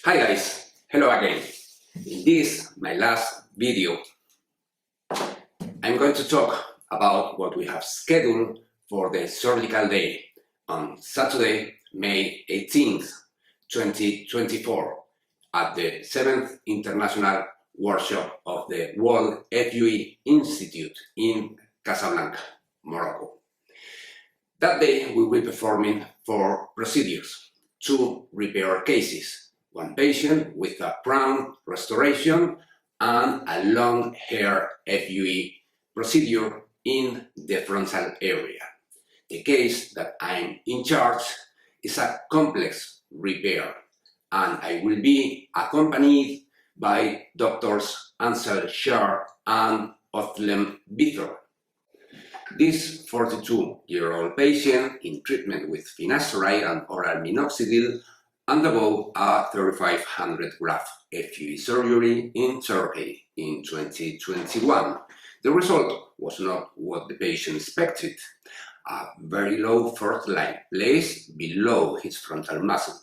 Hi guys, hello again. In this, my last video, I'm going to talk about what we have scheduled for the surgical day on Saturday, May 18th, 2024 at the 7th International Workshop of the World FUE Institute in Casablanca, Morocco. That day we will be performing 4 procedures, 2 repair cases, 1 patient with a crown restoration and a long hair FUE procedure in the frontal area. The case that I'm in charge is a complex repair, and I will be accompanied by doctors Ansel Shar and Othlem Bithor. This 42-year-old patient in treatment with finasteride and oral minoxidil undergo a 3,500 graft FUE surgery in Turkey in 2021. The result was not what the patient expected. A very low first line placed below his frontal muscle,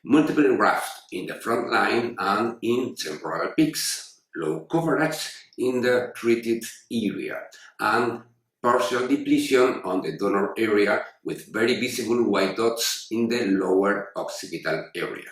multiple grafts in the front line and in temporal peaks, low coverage in the treated area, and partial depletion on the donor area with very visible white dots in the lower occipital area.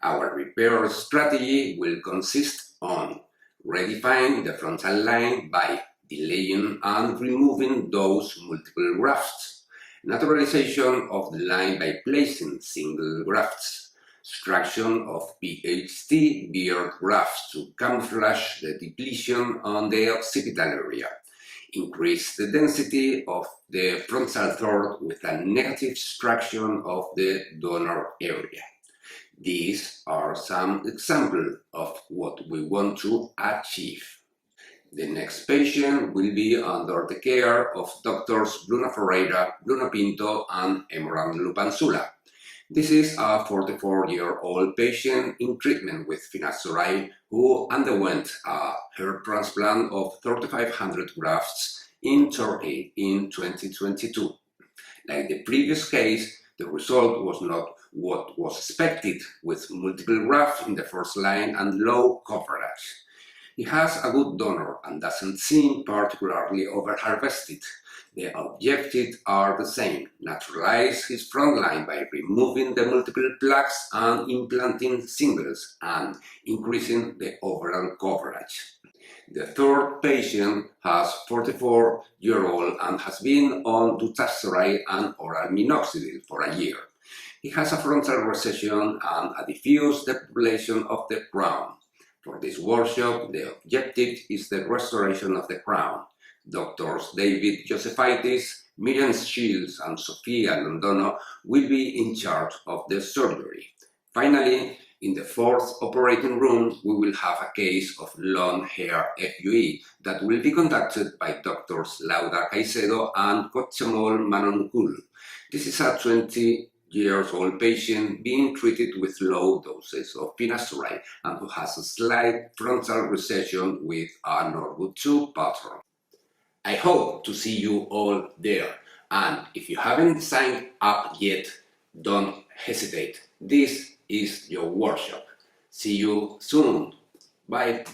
Our repair strategy will consist on redefining the frontal line by delaying and removing those multiple grafts, naturalization of the line by placing single grafts, extraction of PHT beard grafts to camouflage the depletion on the occipital area, increase the density of the frontal third with a negative extraction of the donor area. These are some examples of what we want to achieve. The next patient will be under the care of doctors Bruno Ferreira, Bruno Pinto, and Emoran Lupansula. This is a 44-year-old patient in treatment with finasteride who underwent a hair transplant of 3,500 grafts in Turkey in 2022. Like the previous case, the result was not what was expected, with multiple grafts in the first line and low coverage. He has a good donor and doesn't seem particularly over-harvested. The objectives are the same: naturalize his front line by removing the multiple plaques and implanting singles and increasing the overall coverage. The third patient has 44-year-old and has been on dutasteride and oral minoxidil for a year. He has a frontal recession and a diffuse depopulation of the crown. For this workshop, the objective is the restoration of the crown. Doctors David Josephitis, Miriam Shields, and Sofia Londono will be in charge of the surgery. Finally, in the 4th operating room, we will have a case of long hair FUE that will be conducted by doctors Laura Caicedo and Kochamol Manonkul. This is a 20-year-old patient being treated with low doses of finasteride and who has a slight frontal recession with a Norwood 2 pattern. I hope to see you all there, and if you haven't signed up yet, don't hesitate. This is your workshop. See you soon. Bye.